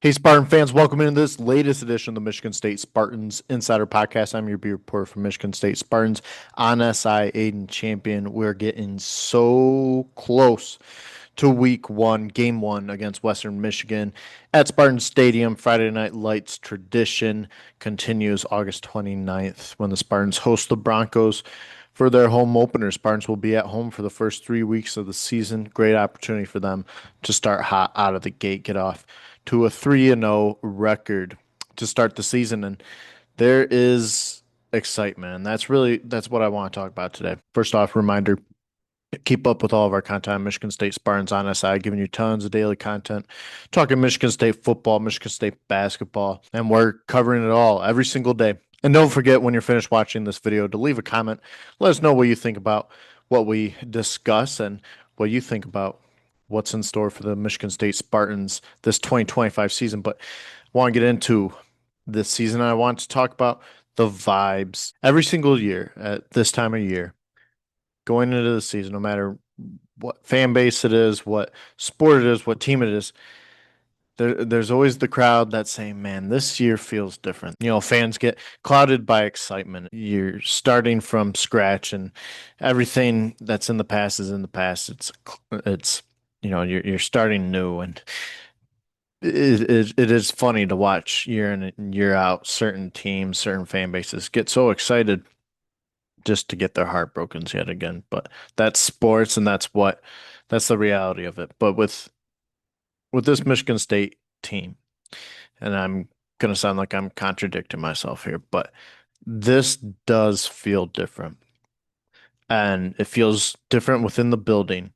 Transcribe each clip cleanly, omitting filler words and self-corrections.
Hey, Spartan fans, welcome into this latest edition of the Michigan State Spartans Insider Podcast. I'm your beat reporter from Michigan State Spartans on SI, Aidan Champion. We're getting so close to week one, game one against Western Michigan at Spartan Stadium. Friday Night Lights tradition continues August 29th when the Spartans host the Broncos for their home opener. Spartans will be at home for the first 3 weeks of the season. Great opportunity for them to start hot out of the gate, get off to a 3-0 record to start the season. And there is excitement. And that's what I want to talk about today. First off, reminder, keep up with all of our content on Michigan State Spartans on SI, giving you tons of daily content, talking Michigan State football, Michigan State basketball, and we're covering it all every single day. And don't forget when you're finished watching this video to leave a comment. Let us know what you think about what we discuss and what you think about what's in store for the Michigan State Spartans this 2025 season. But I want to get into this season. I want to talk about the vibes every single year at this time of year going into the season, no matter what fan base it is, what sport it is, what team it is. There's always the crowd that's saying, man, this year feels different. Fans get clouded by excitement. You're starting from scratch and everything that's in the past is in the past. It's you're starting new, and it is funny to watch year in and year out certain teams, certain fan bases get so excited just to get their heart broken yet again. But that's sports, and that's the reality of it. But with this Michigan State team, and I'm gonna sound like I'm contradicting myself here, but this does feel different. And it feels different within the building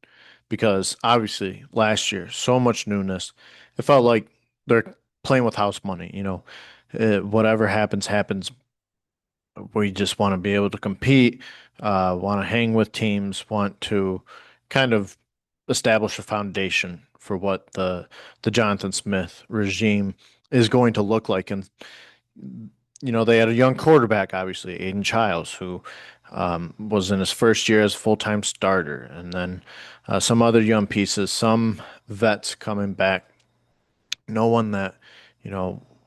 because obviously last year, so much newness. It felt like they're playing with house money. Whatever happens, happens. We just want to be able to compete, want to hang with teams, want to kind of establish a foundation for what the Jonathan Smith regime is going to look like. And they had a young quarterback, obviously, Aidan Childs, who was in his first year as a full-time starter, and then some other young pieces, some vets coming back. No one that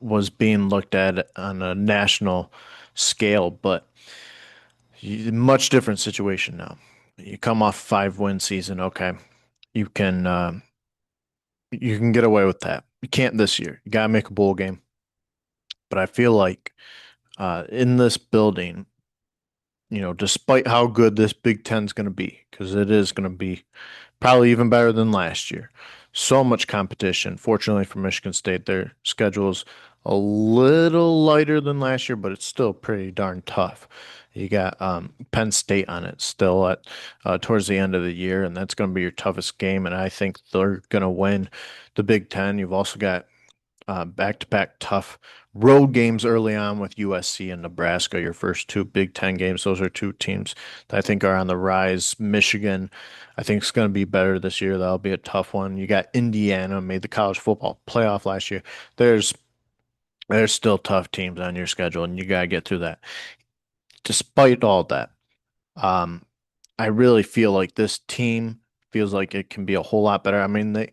was being looked at on a national scale, but much different situation now. You come off 5-win season, okay. You can you can get away with that. You can't this year. You gotta make a bowl game. But I feel like in this building, despite how good this Big Ten is going to be, because it is going to be probably even better than last year. So much competition. Fortunately for Michigan State, their schedule is a little lighter than last year, but it's still pretty darn tough. You got Penn State on it still at towards the end of the year, and that's going to be your toughest game. And I think they're going to win the Big Ten. You've also got back-to-back tough road games early on with USC and Nebraska, your first two Big Ten games. Those are two teams that I think are on the rise. Michigan, I think it's going to be better this year. That'll be a tough one. You got Indiana, made the college football playoff last year. There's there's still tough teams on your schedule, and you got to get through that. Despite all that, um, I really feel like this team feels like it can be a whole lot better. I mean,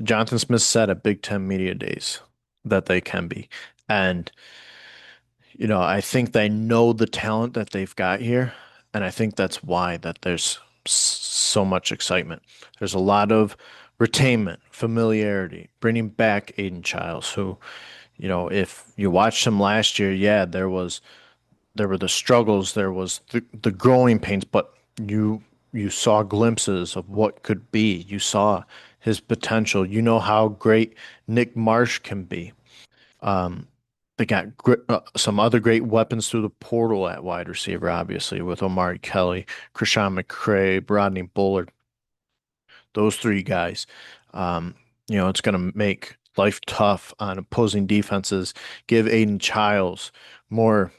Jonathan Smith said at Big Ten Media Days that they can be. And, I think they know the talent that they've got here. And I think that's why that there's so much excitement. There's a lot of retainment, familiarity, bringing back Aiden Childs, who, if you watched him last year, yeah, there were the struggles, there was the growing pains, but you saw glimpses of what could be. You saw his potential. You know how great Nick Marsh can be. Um, they got some other great weapons through the portal at wide receiver, obviously, with Omari Kelly, Krishan McCray, Rodney Bullard. Those three guys. Um, it's going to make life tough on opposing defenses, give Aiden Childs more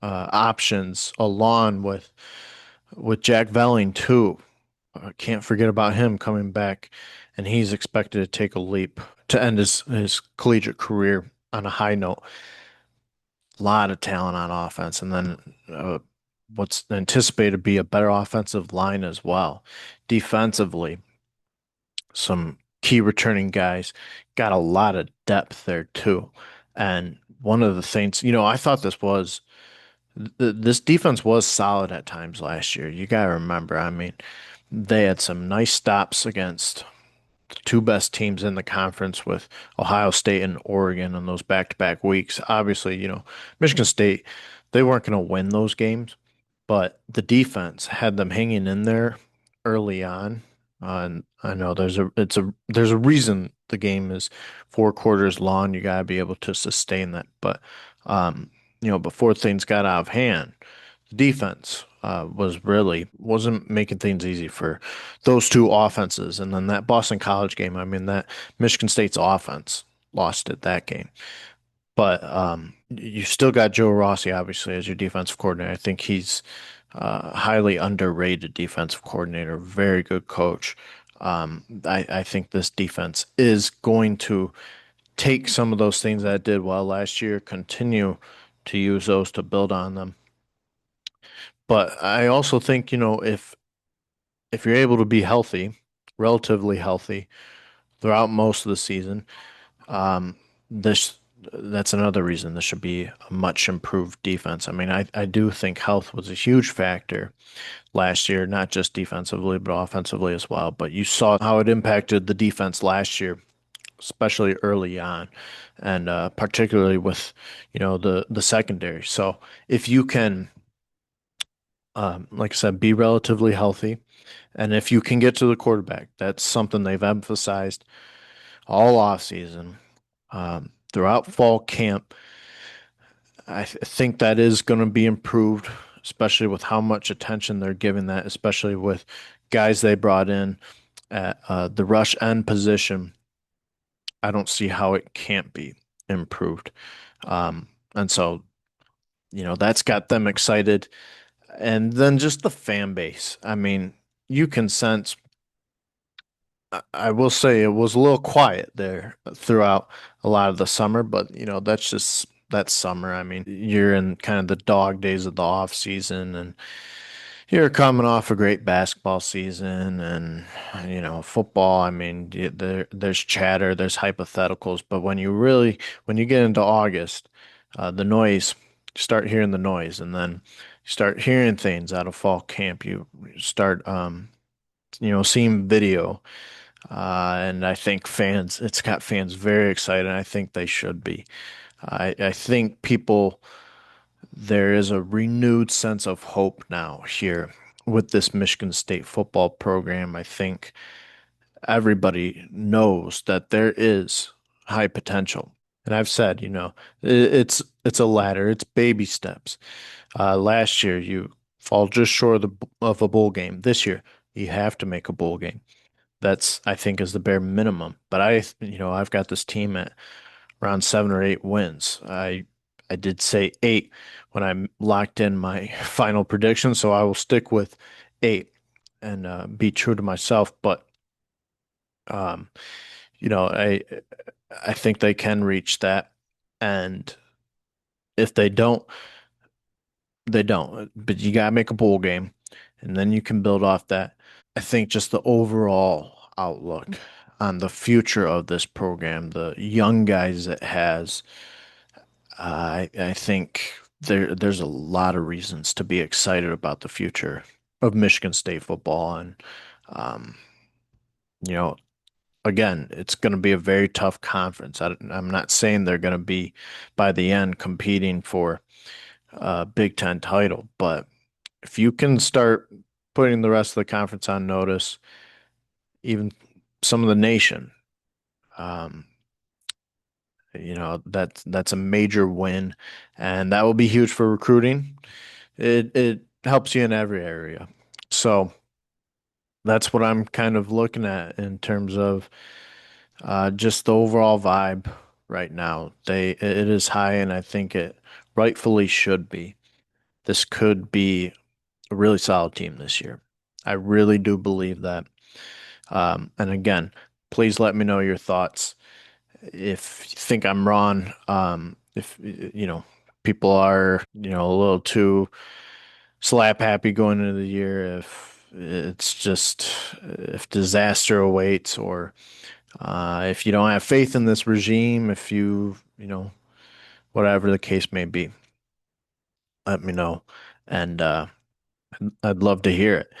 options along with Jack Velling too. Can't forget about him coming back, and he's expected to take a leap to end his collegiate career on a high note. A lot of talent on offense, and then what's anticipated to be a better offensive line as well. Defensively, some key returning guys, got a lot of depth there too. And one of the things, I thought this defense was solid at times last year. You got to remember, I mean, they had some nice stops against the two best teams in the conference with Ohio State and Oregon on those back-to-back weeks. Obviously, Michigan State, they weren't going to win those games, but the defense had them hanging in there early on. And I know there's a reason the game is 4 quarters long. You got to be able to sustain that. But before things got out of hand, the defense wasn't making things easy for those two offenses. And then that Boston College game, I mean, that Michigan State's offense lost it that game. But you still got Joe Rossi, obviously, as your defensive coordinator. I think he's highly underrated defensive coordinator, very good coach. I think this defense is going to take some of those things that it did well last year, continue to use those to build on them. But I also think, if you're able to be healthy, relatively healthy throughout most of the season, this that's another reason this should be a much improved defense. I mean, I do think health was a huge factor last year, not just defensively, but offensively as well. But you saw how it impacted the defense last year, especially early on, and particularly with, the secondary. So if you can, like I said, be relatively healthy, and if you can get to the quarterback, that's something they've emphasized all offseason, throughout fall camp. I think that is going to be improved, especially with how much attention they're giving that, especially with guys they brought in at the rush end position. I don't see how it can't be improved. And so, that's got them excited. And then just the fan base. I mean, you can sense, I will say it was a little quiet there throughout a lot of the summer, but that's summer. I mean, you're in kind of the dog days of the off season, and you're coming off a great basketball season and football. I mean, there's chatter, there's hypotheticals, but when you get into August, the noise, you start hearing the noise, and then you start hearing things out of fall camp. You start seeing video. And I think it's got fans very excited. I think they should be. I think there is a renewed sense of hope now here with this Michigan State football program. I think everybody knows that there is high potential. And I've said, it's a ladder, it's baby steps. Last year, you fall just short of a bowl game. This year, you have to make a bowl game. That's, I think, is the bare minimum. But I've got this team at around 7 or 8 wins. I did say 8 when I locked in my final prediction, so I will stick with 8 and be true to myself. But um, you know, I I think they can reach that, and if they don't, they don't. But you gotta make a bowl game, and then you can build off that. I think just the overall outlook on the future of this program, the young guys it has, I think there's a lot of reasons to be excited about the future of Michigan State football. And um, you know, again, it's going to be a very tough conference. I'm not saying they're going to be by the end competing for a Big Ten title, but if you can start putting the rest of the conference on notice, even some of the nation, um, that's a major win, and that will be huge for recruiting. It helps you in every area. So that's what I'm kind of looking at in terms of just the overall vibe right now. It is high, and I think it rightfully should be. This could be a really solid team this year. I really do believe that. And again, please let me know your thoughts. If you think I'm wrong, if people are a little too slap happy going into the year, if disaster awaits, or If you don't have faith in this regime, if whatever the case may be, let me know. And I'd love to hear it.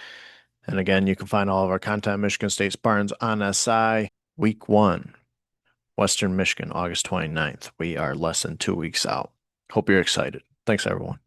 And again, you can find all of our content at Michigan State Spartans on SI week one, Western Michigan, August 29th. We are less than 2 weeks out. Hope you're excited. Thanks, everyone.